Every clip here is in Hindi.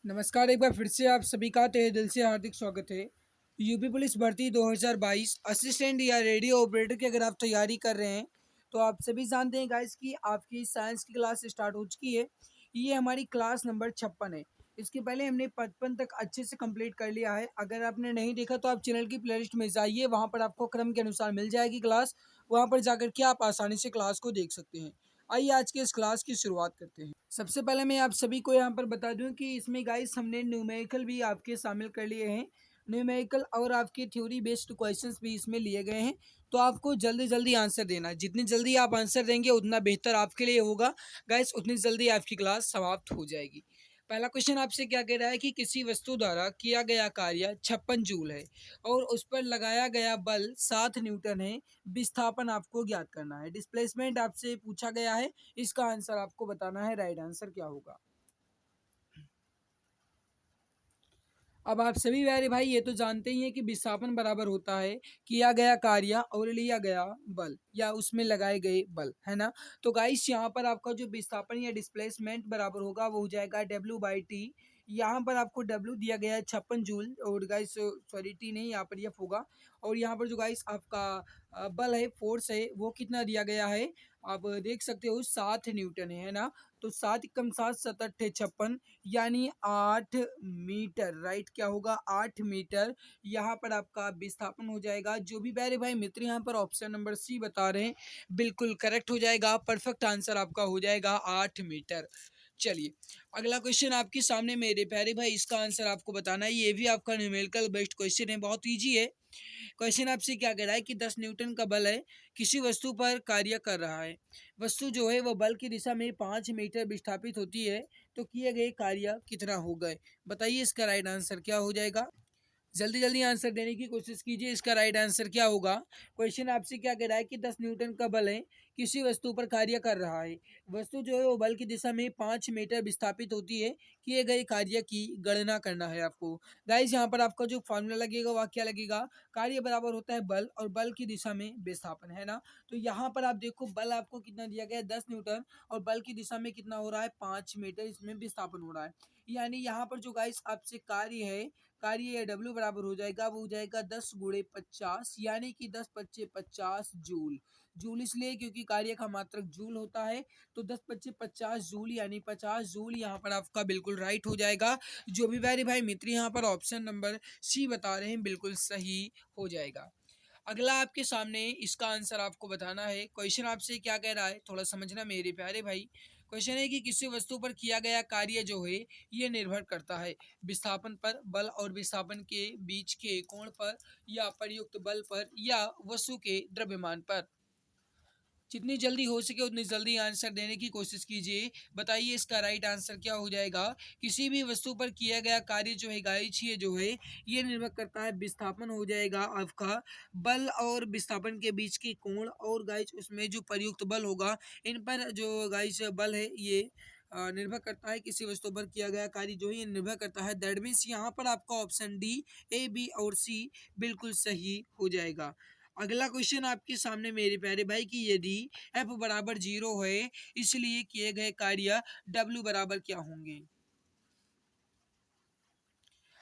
नमस्कार। एक बार फिर से आप सभी का तहे दिल से हार्दिक स्वागत है। यूपी पुलिस भर्ती 2022 असिस्टेंट या रेडियो ऑपरेटर की अगर आप तैयारी कर रहे हैं तो आप सभी जानते हैं गाइस कि आपकी साइंस की क्लास स्टार्ट हो चुकी है। ये हमारी क्लास नंबर 56 है। इसके पहले हमने 55 तक अच्छे से कंप्लीट कर लिया है। अगर आपने नहीं देखा तो आप चैनल की प्लेलिस्ट में जाइए, वहाँ पर आपको क्रम के अनुसार मिल जाएगी क्लास। वहाँ पर जाकर के आप आसानी से क्लास को देख सकते हैं। आइए आज के इस क्लास की शुरुआत करते हैं। सबसे पहले मैं आप सभी को यहाँ पर बता दूं कि इसमें गाइस हमने न्यूमेरिकल भी आपके शामिल कर लिए हैं। न्यूमेरिकल और आपके थ्योरी बेस्ड क्वेश्चंस भी इसमें लिए गए हैं। तो आपको जल्दी जल्दी आंसर देना है। जितनी जल्दी आप आंसर देंगे उतना बेहतर आपके लिए होगा गाइस, उतनी जल्दी आपकी क्लास समाप्त हो जाएगी। पहला क्वेश्चन आपसे क्या कह रहा है कि किसी वस्तु द्वारा किया गया कार्य 56 जूल है और उस पर लगाया गया बल 7 न्यूटन है। विस्थापन आपको ज्ञात करना है। डिस्प्लेसमेंट आपसे पूछा गया है। इसका आंसर आपको बताना है। राइट आंसर क्या होगा? अब आप सभी प्यारे भाई ये तो जानते ही हैं कि विस्थापन बराबर होता है किया गया कार्य और लिया गया बल या उसमें लगाए गए बल, है ना। तो गाइस यहाँ पर आपका जो विस्थापन या डिस्प्लेसमेंट बराबर होगा वो हो जाएगा W/T। यहाँ पर आपको W दिया गया है 56 जूल, और गाइस सॉरी टी नहीं, यहाँ पर यह होगा। और यहाँ पर जो गाइस आपका बल है, फोर्स है, वो कितना दिया गया है आप देख सकते हो, 7 न्यूटन है ना। तो 7 × 7 = 7 × 8 = 56, यानी 8 मीटर। राइट, क्या होगा? 8 मीटर। यहाँ पर आपका विस्थापन हो जाएगा। जो भी प्यारे भाई मित्र यहाँ पर ऑप्शन नंबर सी बता रहे हैं बिल्कुल करेक्ट हो जाएगा। परफेक्ट आंसर आपका हो जाएगा 8 मीटर। चलिए अगला क्वेश्चन आपके सामने मेरे प्यारे भाई, इसका आंसर आपको बताना है। ये भी आपका न्यूमेरिकल बेस्ड क्वेश्चन है, बहुत इजी है। क्वेश्चन आपसे क्या कह रहा है कि 10 न्यूटन का बल है, किसी वस्तु पर कार्य कर रहा है। वस्तु जो है वो बल की दिशा में 5 मीटर विस्थापित होती है। तो किए गए कार्य कितना हो गए? बताइए इसका राइट आंसर क्या हो जाएगा? जल्दी जल्दी आंसर देने की कोशिश कीजिए। इसका राइट आंसर क्या होगा? क्वेश्चन आपसे क्या कह रहा है कि 10 न्यूटन का बल है, किसी वस्तु पर कार्य कर रहा है। वस्तु जो है वो बल की दिशा में 5 मीटर विस्थापित होती है। किए गए कार्य की गणना करना है आपको। गाइस यहाँ पर आपका जो फॉर्मूला लगेगा वह क्या लगेगा? कार्य बराबर होता है बल और बल की दिशा में विस्थापन, है ना। तो यहाँ पर आप देखो बल आपको कितना दिया गया है? 10 न्यूटन, और बल की दिशा में कितना हो रहा है? 5 मीटर इसमें विस्थापन हो रहा है। यानी यहाँ पर जो गाइस आपसे कार्य है, कार्य या डब्ल्यू बराबर हो जाएगा, वो हो जाएगा 10 × 50, यानी कि 10×5 = 50 जूल। जूल इसलिए क्योंकि कार्य का मात्रक जूल होता है। तो 10×5 = 50 जूल, यानी 50 जूल यहाँ पर आपका बिल्कुल राइट हो जाएगा। जो भी प्यारे भाई मित्र यहाँ पर ऑप्शन नंबर सी बता रहे हैं बिल्कुल सही हो जाएगा। अगला आपके सामने इसका आंसर आपको बताना है। क्वेश्चन आपसे क्या कह रहा है थोड़ा समझना मेरे प्यारे भाई। क्वेश्चन है कि किसी वस्तु पर किया गया कार्य जो है ये निर्भर करता है विस्थापन पर, बल और विस्थापन के बीच के कोण पर, या प्रयुक्त बल पर, या वस्तु के द्रव्यमान पर। जितनी जल्दी हो सके उतनी जल्दी आंसर देने की कोशिश कीजिए। बताइए इसका राइट आंसर क्या हो जाएगा? किसी भी वस्तु पर किया गया कार्य जो है गाइस ये जो है ये निर्भर करता है विस्थापन हो जाएगा आपका, बल और विस्थापन के बीच के कोण, और गाइस उसमें जो प्रयुक्त बल होगा इन पर जो गाइस बल है ये निर्भर करता है। किसी वस्तु पर किया गया कार्य जो है ये निर्भर करता है। दैट मीन्स यहाँ पर आपका ऑप्शन डी, ए, बी और सी बिल्कुल सही हो जाएगा। अगला क्वेश्चन आपके सामने मेरे प्यारे भाई कि यदि एफ बराबर 0 है, इसलिए किए गए कार्य डब्ल्यू बराबर क्या होंगे?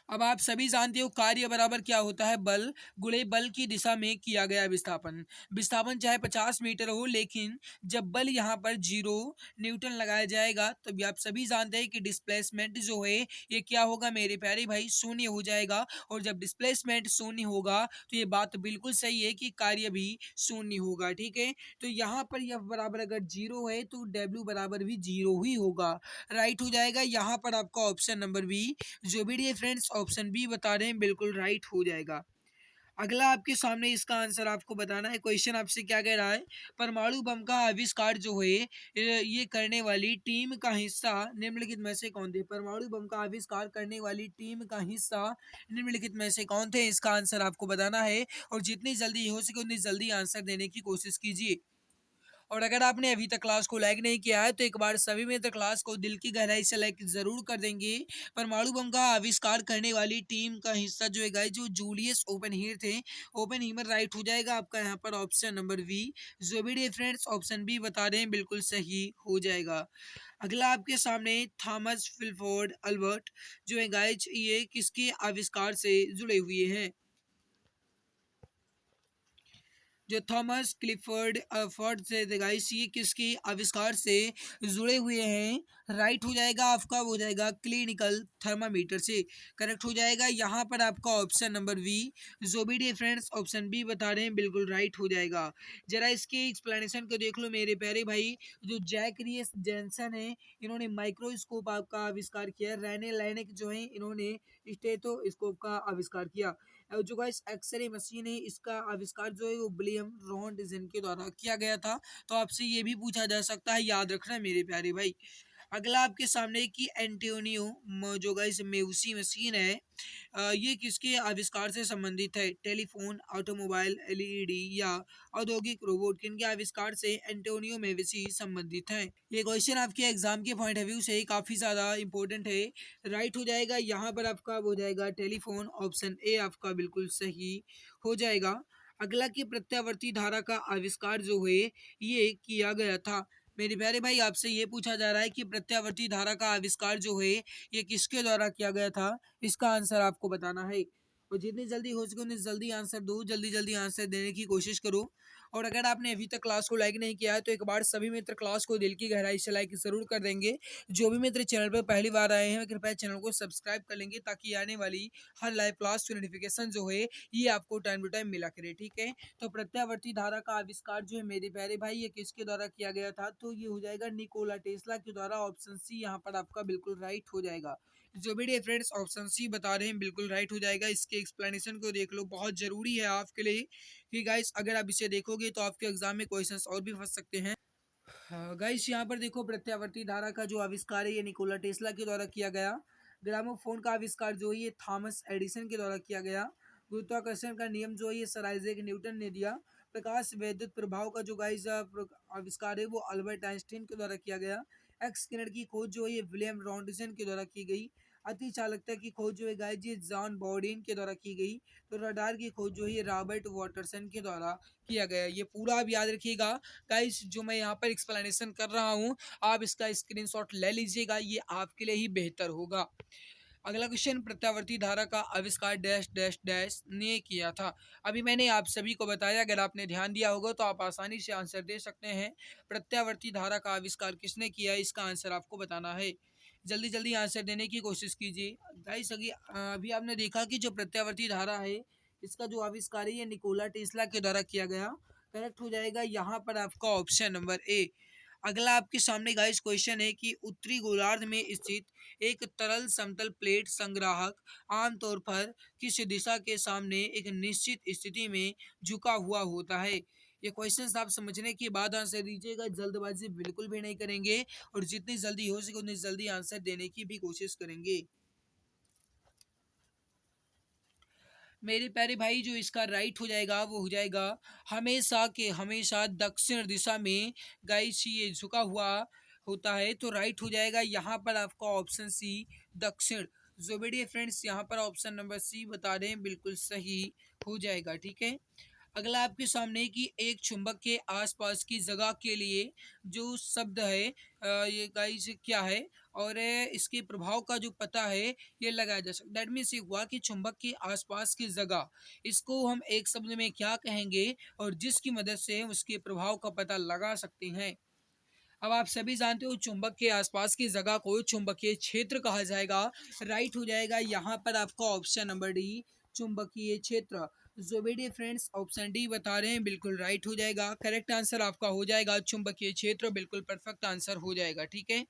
अब आप सभी जानते हो कार्य बराबर क्या होता है? बल गुणे बल की दिशा में किया गया विस्थापन। विस्थापन चाहे 50 मीटर हो, लेकिन जब बल यहाँ पर 0 न्यूटन लगाया जाएगा तब आप सभी जानते हैं कि डिस्प्लेसमेंट जो है ये क्या होगा मेरे प्यारे भाई? शून्य हो जाएगा। और जब डिस्प्लेसमेंट शून्य होगा तो ये बात बिल्कुल सही है कि कार्य भी शून्य होगा। ठीक है, तो यहाँ पर यह बराबर अगर 0 है तो डब्ल्यू बराबर भी 0 ही होगा। राइट हो जाएगा। यहाँ पर आपका ऑप्शन नंबर बी, जो भी डी फ्रेंड्स ऑप्शन बी बता रहे हैं बिल्कुल राइट हो जाएगा। अगला आपके सामने इसका आंसर आपको बताना है। क्वेश्चन आपसे क्या कह रहा है? परमाणु बम का आविष्कार जो है ये करने वाली टीम का हिस्सा निम्नलिखित में से कौन थे? परमाणु बम का आविष्कार करने वाली टीम का हिस्सा निम्नलिखित में से कौन थे? इसका आंसर आपको बताना है, और जितनी जल्दी हो सके उतनी जल्दी आंसर देने की कोशिश कीजिए। और अगर आपने अभी तक क्लास को लाइक नहीं किया है तो एक बार सभी मित्र क्लास को दिल की गहराई से लाइक जरूर कर देंगे। परमाणु बम का आविष्कार करने वाली टीम का हिस्सा जो है गाइस जो जूलियस ओपनहीमर थे। ओपनहीमर राइट हो जाएगा आपका यहाँ पर ऑप्शन नंबर बी। जो भी डिफरेंस ऑप्शन बी बता रहे हैं बिल्कुल सही हो जाएगा। अगला आपके सामने थॉमस फिलफोर्ड अल्बर्ट जो है गाइज ये किसके आविष्कार से जुड़े हुए हैं। जो थॉमस क्लिफर्ड फोर्ड से गाइस ये किसके आविष्कार से जुड़े हुए हैं। राइट हो जाएगा आपका वो हो जाएगा क्लिनिकल थर्मामीटर से। करेक्ट हो जाएगा यहाँ पर आपका ऑप्शन नंबर बी। जो भी डिफरेंस ऑप्शन बी बता रहे हैं बिल्कुल राइट हो जाएगा। जरा इसके एक्सप्लेनेशन को देख लो मेरे प्यारे भाई। जो जैक रियस जेंसन है इन्होंने माइक्रोस्कोप आपका आविष्कार किया। रेने लैनिक जो है इन्होंने स्टेथोस्कोप का आविष्कार किया। जो गाइस एक्सरे मशीन है इसका आविष्कार जो है वो विलियम रॉन्टजन के द्वारा किया गया था। तो आपसे ये भी पूछा जा सकता है, याद रखना मेरे प्यारे भाई। अगला आपके सामने की एंटोनियो जो गाइस मेउसी मशीन है ये किसके आविष्कार से संबंधित है। टेलीफोन, ऑटोमोबाइल, एलईडी या औद्योगिक रोबोट, किनके आविष्कार से एंटोनियो मेविसी संबंधित है। ये क्वेश्चन आपके एग्जाम के पॉइंट ऑफ व्यू से काफी ज्यादा इंपॉर्टेंट है। राइट हो जाएगा यहाँ पर आपका हो जाएगा टेलीफोन। ऑप्शन ए आपका बिल्कुल सही हो जाएगा। अगला की प्रत्यावर्ती धारा का आविष्कार जो है ये किया गया था। मेरे प्यारे भाई आपसे ये पूछा जा रहा है कि प्रत्यावर्ती धारा का आविष्कार जो है ये किसके द्वारा किया गया था। इसका आंसर आपको बताना है और जितनी जल्दी हो सके उतनी जल्दी आंसर दो, जल्दी जल्दी आंसर देने की कोशिश करो। और अगर आपने अभी तक क्लास को लाइक नहीं किया है तो एक बार सभी मित्र क्लास को दिल की गहराई से लाइक जरूर कर देंगे। जो भी मित्र चैनल पर पहली बार आए हैं कृपया चैनल को सब्सक्राइब कर लेंगे ताकि आने वाली हर लाइव क्लास की नोटिफिकेशन जो है ये आपको टाइम टू टाइम मिला करे। ठीक है, तो प्रत्यावर्ती धारा का आविष्कार जो है मेरे प्यारे भाई ये किसके द्वारा किया गया था, तो ये हो जाएगा निकोला टेस्ला के द्वारा। ऑप्शन सी यहाँ पर आपका बिल्कुल राइट हो जाएगा। जो भी फ्रेंड्स ऑप्शन सी बता रहे हैं बिल्कुल राइट हो जाएगा। इसके एक्सप्लेनेशन को देख लो, बहुत जरूरी है आपके लिए कि गाइस अगर आप इसे देखोगे तो आपके एग्जाम में क्वेश्चंस और भी फंस सकते हैं। गाइस यहाँ पर देखो प्रत्यावर्ती धारा का जो आविष्कार है ये निकोला टेस्ला के द्वारा किया गया। ग्रामोफोन का आविष्कार जो है ये थॉमस एडिसन के द्वारा किया गया। गुरुत्वाकर्षण का नियम जो है ये सर आइजैक न्यूटन ने दिया। प्रकाश वैद्युत प्रभाव का जो गाइस आविष्कार है वो अल्बर्ट आइंस्टीन के द्वारा किया गया। एक्स किरण की खोज जो है ये विलियम रॉन्टजन के द्वारा की गई। अति चालकता की खोज जो है गाइस ये जॉन बॉडेन के द्वारा की गई। तो रडार की खोज जो है ये रॉबर्ट वाटरसन के द्वारा किया गया। ये पूरा आप याद रखिएगा गाइस, जो मैं यहाँ पर एक्सप्लेनेशन कर रहा हूँ आप इसका स्क्रीनशॉट ले लीजिएगा, ये आपके लिए ही बेहतर होगा। अगला क्वेश्चन, प्रत्यावर्ती धारा का आविष्कार डैश डैश डैश ने किया था। अभी मैंने आप सभी को बताया, अगर आपने ध्यान दिया होगा तो आप आसानी से आंसर दे सकते हैं। प्रत्यावर्ती धारा का आविष्कार किसने किया है इसका आंसर आपको बताना है। जल्दी जल्दी आंसर देने की कोशिश कीजिए गाइस। अभी आपने देखा कि जो प्रत्यावर्ती धारा है इसका जो आविष्कार है ये निकोला टेस्ला के द्वारा किया गया। करेक्ट हो जाएगा यहाँ पर आपका ऑप्शन नंबर ए। अगला आपके सामने गाइस क्वेश्चन है कि उत्तरी गोलार्ध में स्थित एक तरल समतल प्लेट संग्राहक आमतौर पर किस दिशा के सामने एक निश्चित स्थिति में झुका हुआ होता है। ये क्वेश्चंस आप समझने के बाद आंसर दीजिएगा, जल्दबाजी बिल्कुल भी नहीं करेंगे और जितनी जल्दी हो सके उतनी जल्दी आंसर देने की भी कोशिश करेंगे। मेरे प्यारे भाई जो इसका राइट हो जाएगा वो हो जाएगा हमेशा के हमेशा दक्षिण दिशा में गाइस ये झुका हुआ होता है। तो राइट हो जाएगा यहाँ पर आपका ऑप्शन सी दक्षिण। जो बेडिए फ्रेंड्स यहाँ पर ऑप्शन नंबर सी बता दें बिल्कुल सही हो जाएगा। ठीक है, अगला आपके सामने कि एक चुंबक के आसपास की जगह के लिए जो शब्द है ये गाइस क्या है और इसके प्रभाव का जो पता है ये लगाया जा सकता। दैट मीन्स ये हुआ कि चुंबक के आसपास की जगह इसको हम एक शब्द में क्या कहेंगे और जिसकी मदद से उसके प्रभाव का पता लगा सकते हैं। अब आप सभी जानते हो चुंबक के आसपास की जगह को चुंबकीय क्षेत्र कहा जाएगा। राइट हो जाएगा यहाँ पर आपका ऑप्शन नंबर डी चुंबकीय क्षेत्र। जो भी फ्रेंड्स ऑप्शन डी बता रहे हैं बिल्कुल राइट हो जाएगा। करेक्ट आंसर आपका हो जाएगा चुंबकीय क्षेत्र, बिल्कुल परफेक्ट आंसर हो जाएगा। ठीक है,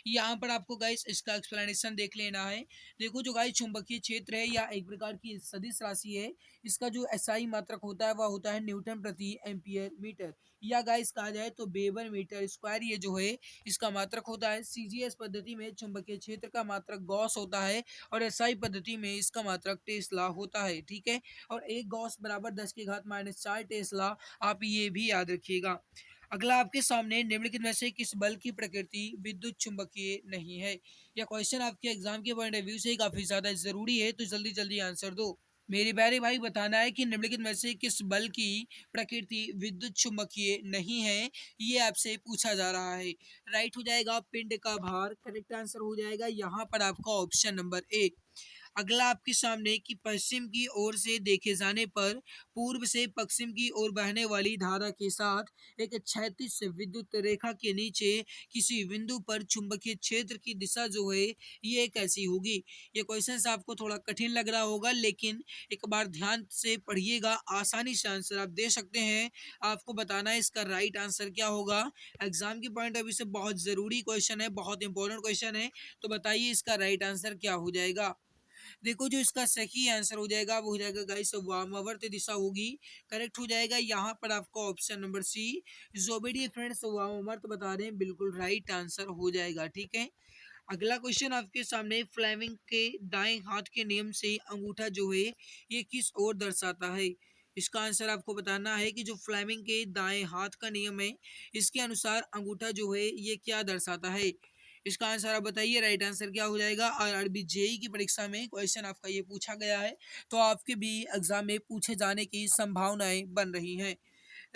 यहाँ पर आपको गाइस इसका एक्सप्लेनेशन देख लेना है। देखो जो गाइस चुंबकीय क्षेत्र है या एक प्रकार की सदिश राशि है। इसका जो एसआई मात्रक होता है वह होता है न्यूटन प्रति एम्पियर मीटर, या गाइस कहा जाए तो वेबर मीटर स्क्वायर। ये जो है इसका मात्रक होता है। सीजीएस पद्धति में चुंबकीय क्षेत्र का मात्रक गॉस होता है और एसआई पद्धति में इसका मात्रक टेस्ला होता है। ठीक है, और एक गॉस बराबर 10 की घात -4 टेस्ला, आप ये भी याद रखिएगा। अगला आपके सामने निम्नलिखित में से किस बल की प्रकृति विद्युत चुंबकीय नहीं है। यह क्वेश्चन आपके एग्जाम के पॉइंट ऑफ व्यू से काफी ज्यादा जरूरी है, तो जल्दी जल्दी आंसर दो। मेरे प्यारे भाई बताना है कि निम्नलिखित में से किस बल की प्रकृति विद्युत चुंबकीय नहीं है, ये आपसे पूछा जा रहा है। राइट हो जाएगा पिंड का भार, करेक्ट आंसर हो जाएगा यहाँ पर आपका ऑप्शन नंबर ए। अगला आपके सामने कि पश्चिम की ओर से देखे जाने पर पूर्व से पश्चिम की ओर बहने वाली धारा के साथ एक क्षैतिज विद्युत रेखा के नीचे किसी बिंदु पर चुंबकीय क्षेत्र की दिशा जो है ये कैसी होगी। ये क्वेश्चन आपको थोड़ा कठिन लग रहा होगा, लेकिन एक बार ध्यान से पढ़िएगा, आसानी से आंसर आप दे सकते हैं। आपको बताना है इसका राइट आंसर क्या होगा। एग्जाम के पॉइंट ऑफ व्यू से बहुत जरूरी क्वेश्चन है, बहुत इंपॉर्टेंट क्वेश्चन है। तो बताइए इसका राइट आंसर क्या हो जाएगा। देखो जो इसका सही आंसर हो जाएगा वो हो जाएगा गाइस वामावर्त दिशा होगी। करेक्ट हो जाएगा यहाँ पर आपका ऑप्शन नंबर सी। जो भी डियर फ्रेंड्स वामावर्त बता रहे हैं बिल्कुल राइट आंसर हो जाएगा। ठीक है, अगला क्वेश्चन आपके सामने फ्लेमिंग के दाएं हाथ के नियम से अंगूठा जो है ये किस ओर दर्शाता है। इसका आंसर आपको बताना है कि जो फ्लेमिंग के दाएं हाथ का नियम है इसके अनुसार अंगूठा जो है ये क्या दर्शाता है। इसका आंसर आप बताइए, राइट आंसर क्या हो जाएगा। और अरबी जेई की परीक्षा में क्वेश्चन आपका ये पूछा गया है, तो आपके भी एग्जाम में पूछे जाने की संभावनाएं बन रही हैं।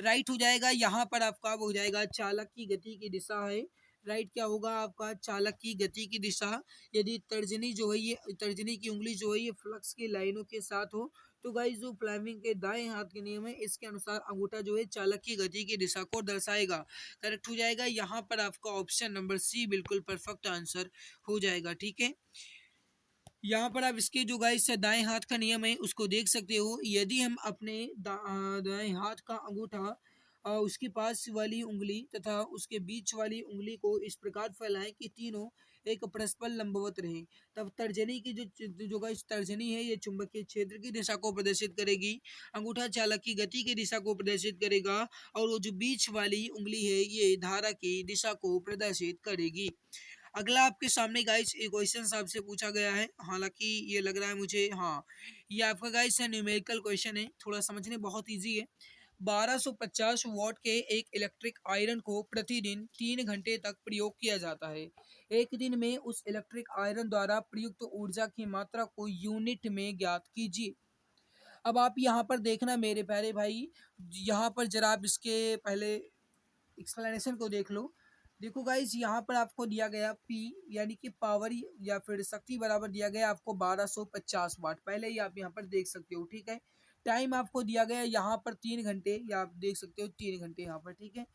राइट हो जाएगा यहाँ पर आपका वो हो जाएगा चालक की गति की दिशा है। राइट क्या होगा आपका, चालक की गति की दिशा। यदि तर्जनी जो है ये तर्जनी की उंगली जो है ये फ्लक्स की लाइनों के साथ हो तो गाइस जो फ्लेमिंग के दाएं हाथ के नियम है इसके अनुसार अंगूठा जो है चालक की गति की दिशा को दर्शाएगा। करेक्ट हो जाएगा यहाँ पर आपका ऑप्शन नंबर सी बिल्कुल परफेक्ट आंसर हो जाएगा। ठीक है, यहाँ पर आप इसके जो गाइस दाएं हाथ का नियम है उसको देख सकते हो। यदि हम अपने दाएं हाथ का अंगूठा उसके पास वाली उंगली तथा उसके बीच वाली उंगली को इस प्रकार फैलाएं कि तीनों एक परस्पर लंबवत रहे, तब तर्जनी की जो गाइस तर्जनी है ये चुंबकीय क्षेत्र की दिशा को प्रदर्शित करेगी, अंगूठा चालक की गति की दिशा को प्रदर्शित करेगा और वो जो बीच वाली उंगली है ये धारा की दिशा को प्रदर्शित करेगी। अगला आपके सामने गाइस एक क्वेश्चन आपसे पूछा गया है, हालांकि ये लग रहा है मुझे, हाँ ये आपका गाइस है न्यूमेरिकल क्वेश्चन है, थोड़ा समझने बहुत इजी है। 1250 वॉट के एक इलेक्ट्रिक आयरन को प्रतिदिन 3 घंटे तक प्रयोग किया जाता है। एक दिन में उस इलेक्ट्रिक आयरन द्वारा प्रयुक्त ऊर्जा की मात्रा को यूनिट में ज्ञात कीजिए। अब आप यहाँ पर देखना मेरे प्यारे भाई, यहाँ पर जरा आप इसके पहले एक्सप्लेनेशन को देख लो। देखो गाइज यहाँ पर आपको दिया गया P यानी कि पावर या फिर शक्ति बराबर दिया गया आपको 1250 वाट, पहले ही आप यहाँ पर देख सकते हो। ठीक है, टाइम आपको दिया गया यहाँ पर 3 घंटे, या आप देख सकते हो 3 घंटे यहाँ पर। ठीक है,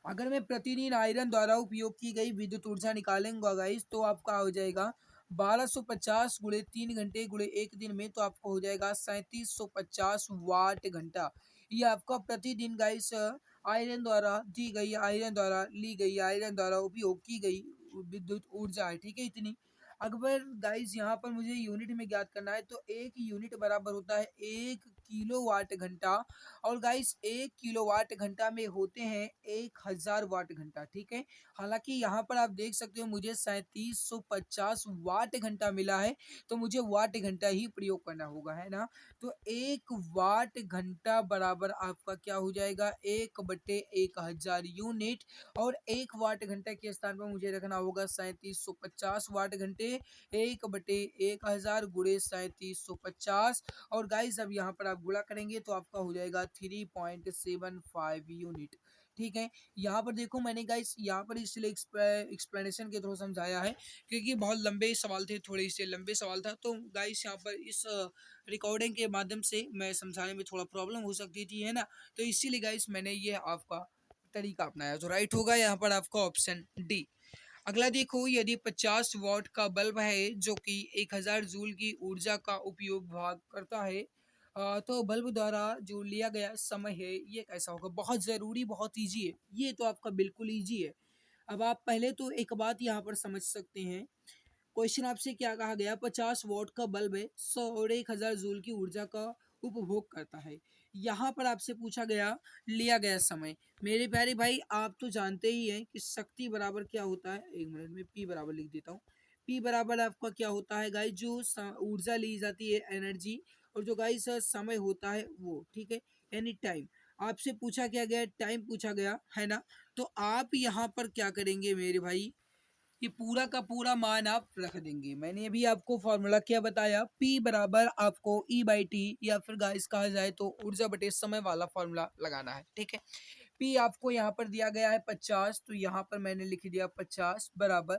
अगर मैं प्रतिदिन आयरन द्वारा उपयोग की गई विद्युत ऊर्जा निकालेंगे गाइस तो आपका हो जाएगा 1250 गुणे 3 घंटे गुणे एक दिन में, तो आपको हो जाएगा 3750 वाट घंटा। ये आपका प्रतिदिन गाइस आयरन द्वारा दी गई, आयरन द्वारा ली गई, आयरन द्वारा उपयोग की गई विद्युत ऊर्जा है। ठीक है, इतनी। अगर गाइस यहाँ पर मुझे यूनिट में ज्ञात करना है तो एक यूनिट बराबर होता है 1 किलोवाट घंटा, और गाइस 1 किलोवाट घंटा में होते हैं 1000 वाट घंटा। ठीक है, हालांकि यहाँ पर आप देख सकते हो मुझे 3750 वाट घंटा मिला है, तो मुझे वाट घंटा ही प्रयोग करना होगा, है ना। तो 1 वाट घंटा बराबर आपका क्या हो जाएगा, 1/1000 यूनिट, और 1 वाट घंटा के स्थान पर मुझे रखना होगा 3750 वाट घंटे। 1/1000 गुणे 3750, और गाइस अब यहाँ पर आप गुणा करेंगे तो आपका हो जाएगा 3.75 यूनिट। ठीक है, यहाँ पर देखो मैंने गाइस यहाँ पर इसलिए एक्सप्लेनेशन के थ्रू समझाया है क्योंकि बहुत लंबे सवाल थे, थोड़े से लंबे सवाल था, तो गाइस यहाँ पर इस रिकॉर्डिंग के माध्यम से मैं समझाने में थोड़ा प्रॉब्लम हो सकती थी, है ना। तो इसीलिए गाइस मैंने ये आपका तरीका अपनाया, तो राइट होगा यहाँ पर आपका ऑप्शन डी। अगला देखो, यदि 50 वॉट का बल्ब है जो कि 1000 जूल की ऊर्जा का उपयोग भाग करता है, तो बल्ब द्वारा जो लिया गया समय है ये कैसा होगा। बहुत ज़रूरी, बहुत इजी है, ये तो आपका बिल्कुल इजी है। अब आप पहले तो एक बात यहाँ पर समझ सकते हैं, क्वेश्चन आपसे क्या कहा गया, 50 वॉट का बल्ब है 100 और 1000 जूल की ऊर्जा का उपभोग करता है। यहाँ पर आपसे पूछा गया लिया गया समय। मेरे प्यारे भाई आप तो जानते ही हैं कि शक्ति बराबर क्या होता है, एक मिनट में P बराबर लिख देता हूँ। P बराबर आपका क्या होता है गाइस, जो ऊर्जा ली जाती है एनर्जी, और जो गाइस समय होता है वो, ठीक है, यानी टाइम। आपसे पूछा क्या गया, टाइम पूछा गया है ना। तो आप यहाँ पर क्या करेंगे मेरे भाई, ये पूरा का पूरा मान आप रख देंगे। मैंने अभी आपको फॉर्मूला क्या बताया, P बराबर आपको E/T, या फिर गाइस कहा जाए तो ऊर्जा बटे समय वाला फॉर्मूला लगाना है, ठीक है। P आपको यहाँ पर दिया गया है 50, तो यहाँ पर मैंने लिख दिया 50 बराबर।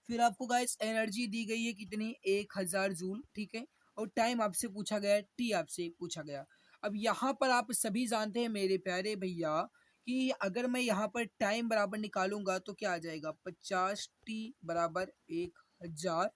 फिर आपको गाइस एनर्जी दी गई है कितनी, 1000 जूल, ठीक है। और टाइम आपसे पूछा गया है, T आपसे पूछा गया। अब यहाँ पर आप सभी जानते हैं मेरे प्यारे भैया कि अगर मैं यहाँ पर टाइम बराबर निकालूंगा तो क्या आ जाएगा, 50T बराबर 1000,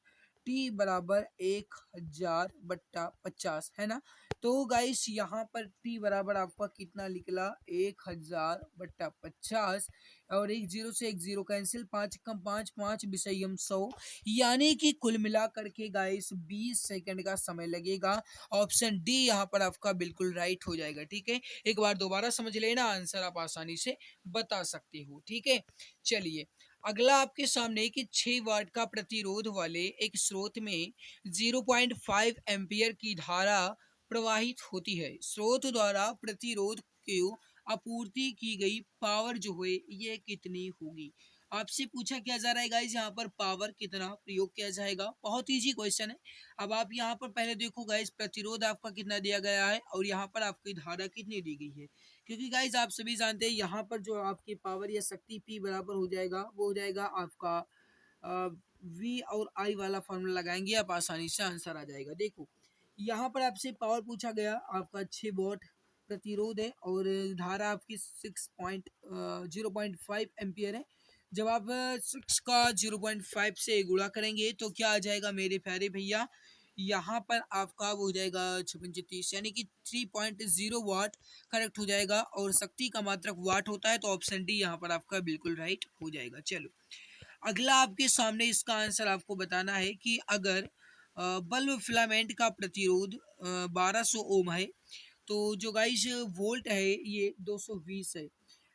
टी बराबर 1000/50, है ना। तो गाइस यहाँ पर टी बराबर आपका कितना निकला, 1000/50, और एक जीरो से एक जीरो कैंसिल, 5 कम 5 5 विषयम 100, यानी कि कुल मिलाकर के गाइस 20 सेकंड का समय लगेगा। ऑप्शन डी यहाँ पर आपका बिल्कुल राइट हो जाएगा, ठीक है। एक बार दोबारा समझ लेना, आंसर आप आसानी से बता सकते हो, ठीक है। चलिए अगला आपके सामने कि 6 वाट का प्रतिरोध वाले एक स्रोत में 0.5 एम्पियर की धारा प्रवाहित होती है। स्रोत द्वारा प्रतिरोध को आपूर्ति की गई पावर जो है ये कितनी होगी। आपसे पूछा क्या जा रहा है गाइस, यहाँ पर पावर कितना प्रयोग किया जाएगा। बहुत इजी क्वेश्चन है। अब आप यहाँ पर पहले देखो गाइस, प्रतिरोध आपका कितना दिया गया है और यहाँ पर आपकी धारा कितनी दी गई है। क्योंकि गाइस आप सभी जानते हैं यहाँ पर जो आपकी पावर या शक्ति P बराबर हो जाएगा, वो हो जाएगा आपका V और I वाला फॉर्मूला लगाएंगे, आप आसानी से आंसर आ जाएगा। देखो यहाँ पर आपसे पावर पूछा गया, आपका 6 वॉट प्रतिरोध है और धारा आपकी 0.5 एम्पियर है। जब आप 6 का 0.5 से गुणा करेंगे तो क्या आ जाएगा मेरे प्यारे भैया, यहाँ पर आपका वो हो जाएगा 56 यानी कि 3.0 वाट करेक्ट हो जाएगा। और शक्ति का मात्रक वाट होता है, तो ऑप्शन डी यहाँ पर आपका बिल्कुल राइट हो जाएगा। चलो अगला आपके सामने इसका आंसर आपको बताना है कि अगर बल्ब फिलामेंट का प्रतिरोध 1200 ओम है, तो जो गाइस वोल्ट है ये 220 है,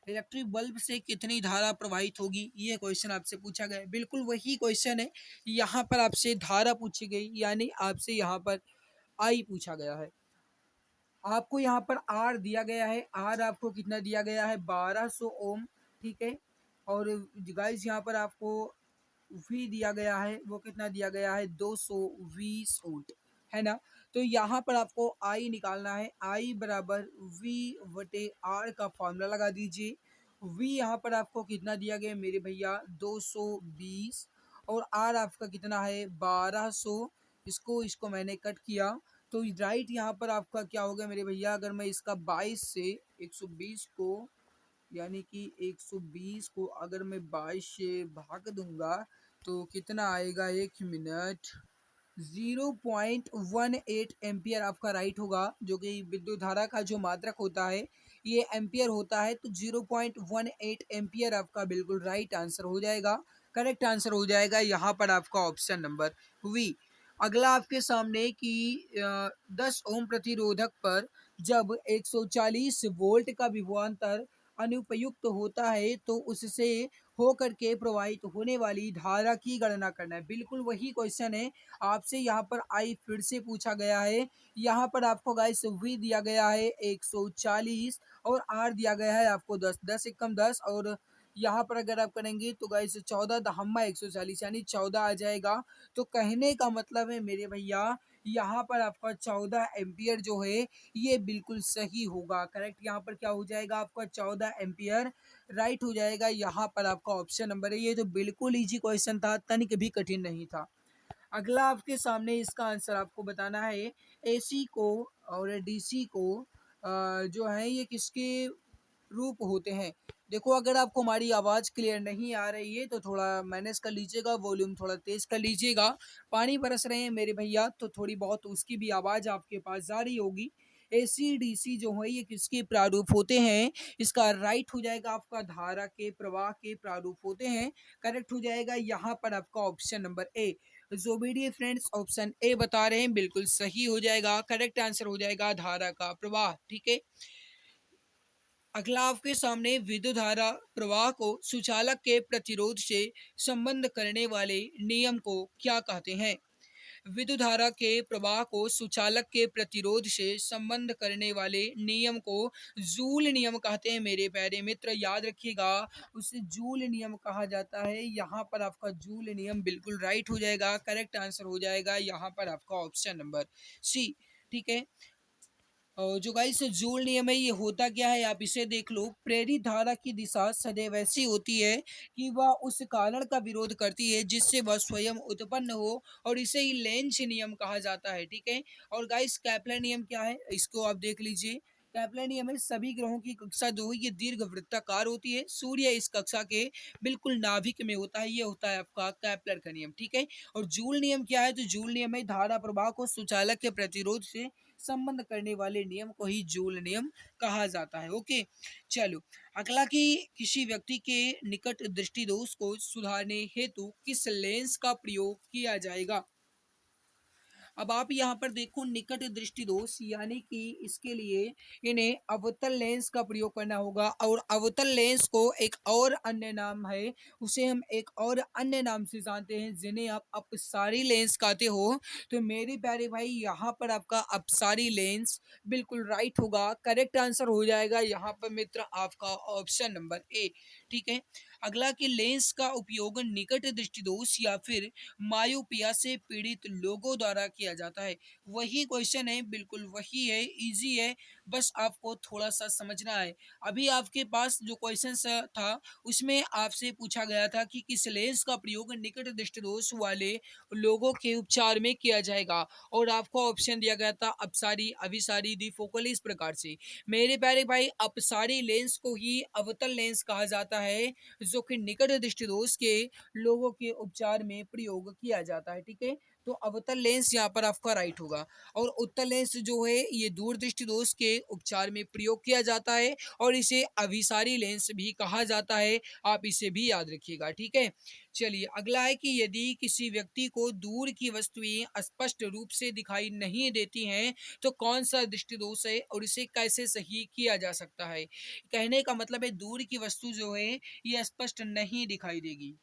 इलेक्ट्रिक बल्ब से कितनी धारा प्रवाहित होगी, ये क्वेश्चन आपसे पूछा गया है। बिल्कुल वही क्वेश्चन है, यहाँ पर आपसे धारा पूछी गई, यानी आपसे यहाँ पर आई पूछा गया है। आपको यहाँ पर आर दिया गया है, आर आपको कितना दिया गया है, 1200 ओम, ठीक है। और गाइस यहाँ पर आपको वी दिया गया है, वो कितना दिया गया है, 220 वोल्ट, है ना। तो यहाँ पर आपको आई निकालना है, आई बराबर वी बटे आर का फॉर्मूला लगा दीजिए। वी यहाँ पर आपको कितना दिया गया मेरे भैया, 220, और आर आपका कितना है, 1200। इसको इसको मैंने कट किया, तो राइट यहाँ पर आपका क्या होगा मेरे भैया, अगर मैं इसका 22 से 120 को, यानी कि 120 को अगर मैं 22 से भाग दूंगा तो कितना आएगा, एक मिनट, 0.18 एम्पियर आपका राइट होगा। जो कि विद्युत धारा का जो मात्रक होता है ये एम्पियर होता है, तो 0.18 एम्पियर आपका बिल्कुल राइट आंसर हो जाएगा, करेक्ट आंसर हो जाएगा यहाँ पर आपका ऑप्शन नंबर वी। अगला आपके सामने कि 10 ओम प्रतिरोधक पर जब 140 वोल्ट का विभवांतर अनुपयुक्त होता है तो उससे होकर के प्रवाहित होने वाली धारा की गणना करना है। बिल्कुल वही क्वेश्चन है, आपसे यहाँ पर आई फिर से पूछा गया है। यहाँ पर आपको गाइस वी दिया गया है 140 और आर दिया गया है आपको 10, 10 एकम 10, और यहाँ पर अगर आप करेंगे तो गाइस 14 दहम्मा 140 यानी 14 आ जाएगा। तो कहने का मतलब है मेरे भैया, यहाँ पर आपका 14 एम्पियर जो है ये बिल्कुल सही होगा, करेक्ट। यहाँ पर क्या हो जाएगा आपका 14 एम्पियर राइट हो जाएगा। यहाँ पर आपका ऑप्शन नंबर है, ये तो बिल्कुल इजी क्वेश्चन था, तनिक भी कठिन नहीं था। अगला आपके सामने इसका आंसर आपको बताना है, एसी को और डीसी को जो है ये किसके रूप होते हैं। देखो अगर आपको हमारी आवाज़ क्लियर नहीं आ रही है तो थोड़ा मैनेज कर लीजिएगा, वॉल्यूम थोड़ा तेज़ कर लीजिएगा। पानी बरस रहे हैं मेरे भैया, तो थोड़ी बहुत उसकी भी आवाज़ आपके पास जा रही होगी। एसी डीसी जो है ये किसके प्रारूप होते हैं, इसका राइट हो जाएगा आपका धारा के प्रवाह के प्रारूप होते हैं, करेक्ट हो जाएगा यहाँ पर आपका ऑप्शन नंबर ए। जो भी डियर फ्रेंड्स ऑप्शन ए बता रहे हैं बिल्कुल सही हो जाएगा, करेक्ट आंसर हो जाएगा धारा का प्रवाह, ठीक है। अगला आपके सामने विद्युत धारा प्रवाह को सुचालक के प्रतिरोध से संबंध करने वाले नियम को क्या कहते हैं। विद्युत धारा के प्रवाह को सुचालक के प्रतिरोध से संबंध करने वाले नियम को जूल नियम कहते हैं मेरे प्यारे मित्र, याद रखिएगा, उसे जूल नियम कहा जाता है। यहाँ पर आपका जूल नियम बिल्कुल राइट हो जाएगा, करेक्ट आंसर हो जाएगा यहाँ पर आपका ऑप्शन नंबर सी। ठीक है, जो गाइस जूल नियम है ये होता क्या है, आप इसे देख लो। प्रेरित धारा की दिशा सदैव ऐसी होती है कि वह उस कारण का विरोध करती है जिससे वह स्वयं उत्पन्न हो, और इसे ही लेंज नियम कहा जाता है। ठीक है, और गाइस कैपलर नियम क्या है, इसको आप देख लीजिए। कैपलर नियम है सभी ग्रहों की कक्षा जो है ये दीर्घ वृत्ताकार होती है, सूर्य इस कक्षा के बिल्कुल नाभिक में होता है, ये होता है आपका कैपलर का नियम। ठीक है, और जूल नियम क्या है, तो जूल नियम है धारा प्रवाह को सुचालक के प्रतिरोध से संबंध करने वाले नियम को ही जूल नियम कहा जाता है। ओके, चलो अगला कि किसी व्यक्ति के निकट दृष्टि दोष को सुधारने हेतु किस लेंस का प्रयोग किया जाएगा। अब आप यहाँ पर देखो, निकट दृष्टि दोष यानी कि इसके लिए इन्हें अवतल लेंस का प्रयोग करना होगा, और अवतल लेंस को एक और अन्य नाम है, उसे हम एक और अन्य नाम से जानते हैं जिन्हें आप अपसारी लेंस कहते हो। तो मेरे प्यारे भाई यहाँ पर आपका अपसारी लेंस बिल्कुल राइट होगा, करेक्ट आंसर हो जाएगा यहाँ पर मित्र आपका ऑप्शन नंबर ए। ठीक है, अगला कि लेंस का उपयोग निकट दृष्टि दोष या फिर मायोपिया से पीड़ित लोगों द्वारा किया जाता है। वही क्वेश्चन है, बिल्कुल वही है, इजी है, बस आपको थोड़ा सा समझना है। अभी आपके पास जो क्वेश्चन था उसमें आपसे पूछा गया था कि किस लेंस का प्रयोग निकट दृष्टि दोष वाले लोगों के उपचार में किया जाएगा, और आपको ऑप्शन दिया गया था अपसारी, अभिसारी, द्विफोकल, इस प्रकार से। मेरे प्यारे भाई अपसारी लेंस को ही अवतल लेंस कहा जाता है, जो कि निकट दृष्टि दोष के लोगों के उपचार में प्रयोग किया जाता है। ठीक है, तो अवतल लेंस यहाँ पर आपका राइट होगा, और उत्तल लेंस जो है ये दूर दृष्टि दोष के उपचार में प्रयोग किया जाता है, और इसे अभिसारी लेंस भी कहा जाता है, आप इसे भी याद रखिएगा। ठीक है, चलिए अगला है कि यदि किसी व्यक्ति को दूर की वस्तुएं स्पष्ट रूप से दिखाई नहीं देती हैं तो कौन सा दृष्टि दोष है और इसे कैसे सही किया जा सकता है। कहने का मतलब है दूर की वस्तु जो है ये स्पष्ट नहीं दिखाई देगी।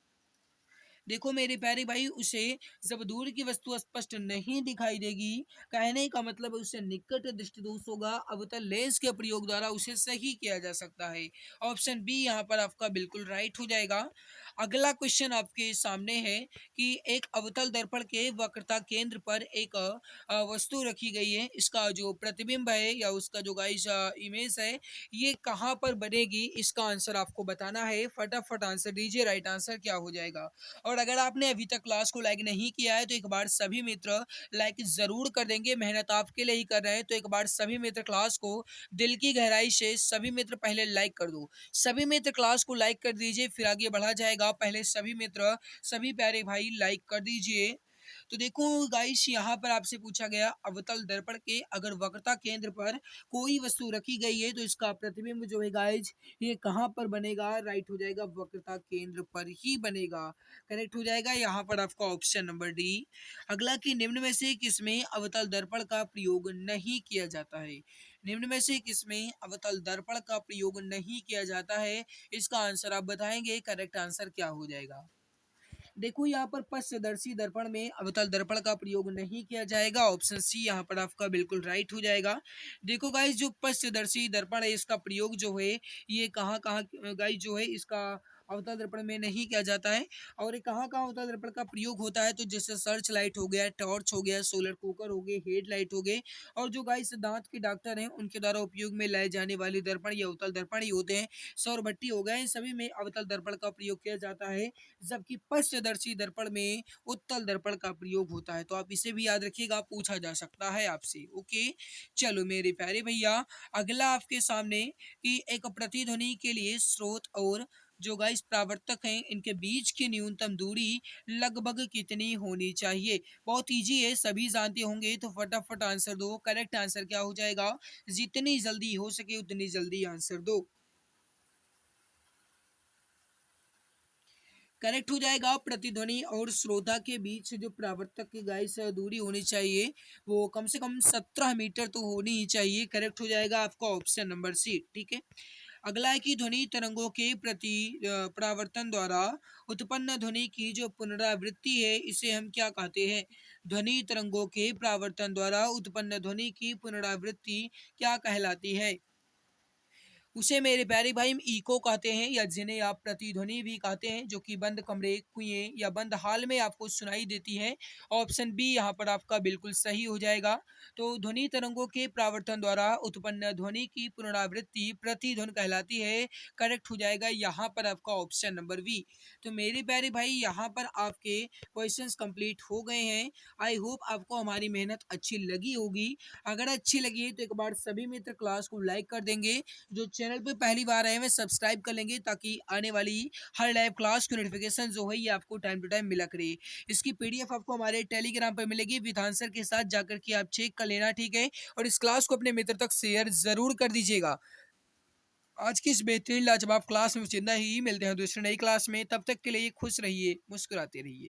देखो मेरे प्यारे भाई, उसे जब दूर की वस्तु स्पष्ट नहीं दिखाई देगी, कहने का मतलब है उसे निकट दृष्टि दोष होगा, अवतल लेंस के प्रयोग द्वारा उसे सही किया जा सकता है। ऑप्शन बी यहाँ पर आपका बिल्कुल राइट हो जाएगा। अगला क्वेश्चन आपके सामने है कि एक अवतल दर्पण के वक्रता केंद्र पर एक वस्तु रखी गई है, इसका जो प्रतिबिंब है या उसका जो गाइस इमेज है ये कहाँ पर बनेगी, इसका आंसर आपको बताना है। फटाफट आंसर दीजिए, राइट आंसर क्या हो जाएगा। और अगर आपने अभी तक क्लास को लाइक नहीं किया है तो एक बार सभी मित्र लाइक जरूर कर देंगे, मेहनत आपके लिए ही कर रहे हैं, तो एक बार सभी मित्र क्लास को दिल की गहराई से सभी मित्र पहले लाइक कर दो। सभी मित्र क्लास को लाइक कर दीजिए, फिर आगे बढ़ा जाएगा। पहले सभी मित्र, सभी प्यारे भाई लाइक कर दीजिए। तो देखो गाइस, यहाँ पर आपसे पूछा गया अवतल दर्पण के अगर वक्रता केंद्र पर कोई वस्तु रखी गई है तो इसका प्रतिबिंब जो है गाइस ये कहाँ पर बनेगा, राइट हो जाएगा वक्रता केंद्र पर ही बनेगा, करेक्ट हो जाएगा यहाँ पर आपका ऑप्शन नंबर डी। अगला कि निम्न में से किसमें अवतल दर्पण का प्रयोग नहीं किया जाता है। निम्न में से किसमें अवतल दर्पण का प्रयोग नहीं किया जाता है, इसका आंसर आप बताएंगे, करेक्ट आंसर क्या हो जाएगा। देखो यहाँ पर पश्चदर्शी दर्पण में अवतल दर्पण का प्रयोग नहीं किया जाएगा, ऑप्शन सी यहाँ पर आपका बिल्कुल राइट हो जाएगा। देखो गाइस, जो पश्चदर्शी दर्पण है इसका प्रयोग जो है ये कहाँ कहाँ गाइस जो है इसका अवतल दर्पण में नहीं किया जाता है। और ये कहाँ कहाँ अवतल दर्पण का प्रयोग होता है, तो जैसे सर्च लाइट हो गया, टॉर्च हो गया, सोलर कुकर हो गए, हेड लाइट हो गए, और जो गाइस दांत के डॉक्टर हैं उनके द्वारा उपयोग में लाए जाने वाले दर्पण ये अवतल दर्पण ही होते हैं। सौर भट्टी हो गए, इन सभी में अवतल दर्पण का प्रयोग किया जाता है, जबकि पश्चदर्शी दर्पण में उत्तल दर्पण का प्रयोग होता है। तो आप इसे भी याद रखिएगा, पूछा जा सकता है आपसे। ओके, चलो मेरे प्यारे भैया, अगला आपके सामने कि एक प्रतिध्वनि के लिए स्रोत और जो गाइस प्रावर्तक हैं इनके बीच की न्यूनतम दूरी लगभग कितनी होनी चाहिए। बहुत इजी है, सभी जानते होंगे, तो फटाफट आंसर दो। करेक्ट आंसर क्या हो जाएगा, जितनी जल्दी हो सके उतनी जल्दी आंसर दो। करेक्ट हो जाएगा, प्रतिध्वनि और श्रोता के बीच जो प्रावर्तक की गाइस दूरी होनी चाहिए वो कम से कम 17 मीटर तो होनी ही चाहिए। करेक्ट हो जाएगा आपका ऑप्शन नंबर सी। ठीक है, अगला है कि ध्वनि तरंगों के प्रति परावर्तन द्वारा उत्पन्न ध्वनि की जो पुनरावृत्ति है इसे हम क्या कहते हैं? ध्वनि तरंगों के परावर्तन द्वारा उत्पन्न ध्वनि की पुनरावृत्ति क्या कहलाती है? उसे मेरे प्यारे भाई हम इको कहते हैं, या जिन्हें आप प्रतिध्वनि भी कहते हैं, जो कि बंद कमरे, कुएं या बंद हाल में आपको सुनाई देती है। ऑप्शन बी यहाँ पर आपका बिल्कुल सही हो जाएगा। तो ध्वनि तरंगों के परावर्तन द्वारा उत्पन्न ध्वनि की पुनरावृत्ति प्रतिध्वनि कहलाती है। करेक्ट हो जाएगा यहाँ पर आपका ऑप्शन नंबर बी। तो मेरे प्यारे भाई यहाँ पर आपके क्वेश्चंस कंप्लीट हो गए हैं। आई होप आपको हमारी मेहनत अच्छी लगी होगी। अगर अच्छी लगी है तो एक बार सभी मित्र क्लास को लाइक कर देंगे। जो चैनल पे पहली बार आए हैं सब्सक्राइब कर लेंगे, ताकि आने वाली हर लाइव क्लास की नोटिफिकेशन जो है ये आपको टाइम टू टाइम मिला करे। इसकी पीडीएफ आपको हमारे टेलीग्राम पर मिलेगी, विथ आंसर के साथ जाकर के आप चेक कर लेना, ठीक है। और इस क्लास को अपने मित्र तक शेयर जरूर कर दीजिएगा। आज की इस बेहतरीन लाजवाब क्लास में जितना ही मिलते हैं दूसरी नई क्लास में, तब तक के लिए खुश रहिए, मुस्कुराते रहिए।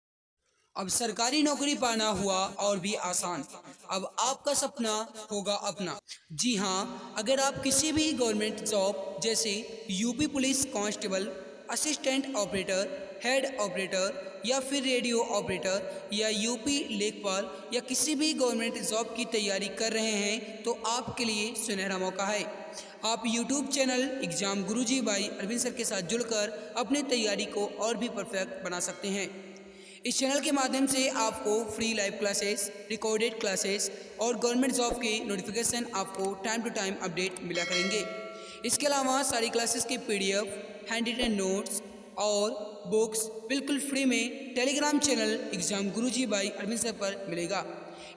अब सरकारी नौकरी पाना हुआ और भी आसान। अब आपका सपना होगा अपना। जी हाँ, अगर आप किसी भी गवर्नमेंट जॉब जैसे UP police constable, assistant operator, head operator या फिर रेडियो ऑपरेटर या यूपी लेखपाल या किसी भी गवर्नमेंट जॉब की तैयारी कर रहे हैं तो आपके लिए सुनहरा मौका है। आप YouTube channel exam Guruji by Arvind sir के साथ जुड़कर अपनी तैयारी को और भी परफेक्ट बना सकते हैं। इस चैनल के माध्यम से आपको free live classes, recorded classes और गवर्नमेंट जॉब के नोटिफिकेशन आपको टाइम टू टाइम अपडेट मिला करेंगे। इसके अलावा सारी क्लासेस की पीडीएफ, हैंड रिटन नोट्स और बुक्स बिल्कुल फ्री में Telegram channel exam Guruji by Arvind sir पर मिलेगा।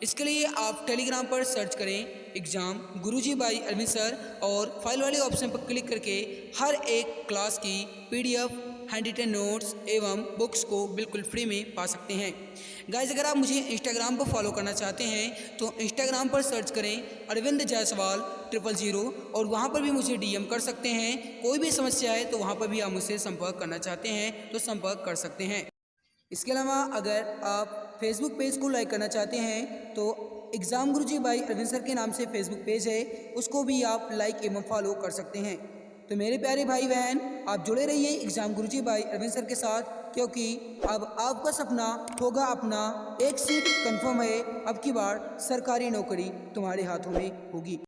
इसके लिए आप टेलीग्राम पर सर्च करें exam Guruji by Arvind sir और फाइल वाले ऑप्शन पर क्लिक करके हर एक क्लास की पीडीएफ, हैंड रिटन नोट्स एवं बुक्स को बिल्कुल फ्री में पा सकते हैं। गाइस, अगर आप मुझे इंस्टाग्राम पर फॉलो करना चाहते हैं तो इंस्टाग्राम पर सर्च करें अरविंद जायसवाल 000 और वहां पर भी मुझे डीएम कर सकते हैं। कोई भी समस्या है तो वहां पर भी आप मुझसे संपर्क करना चाहते हैं तो संपर्क कर सकते हैं। इसके अलावा अगर आप फेसबुक पेज को लाइक करना चाहते हैं तो exam Guruji by Arvind sir के नाम से फेसबुक पेज है, उसको भी आप लाइक एवं फॉलो कर सकते हैं। तो मेरे प्यारे भाई बहन, आप जुड़े रहिए exam Guruji by Arvind sir के साथ, क्योंकि अब आपका सपना होगा अपना। एक सीट कंफर्म है, अब की बार सरकारी नौकरी तुम्हारे हाथों में होगी।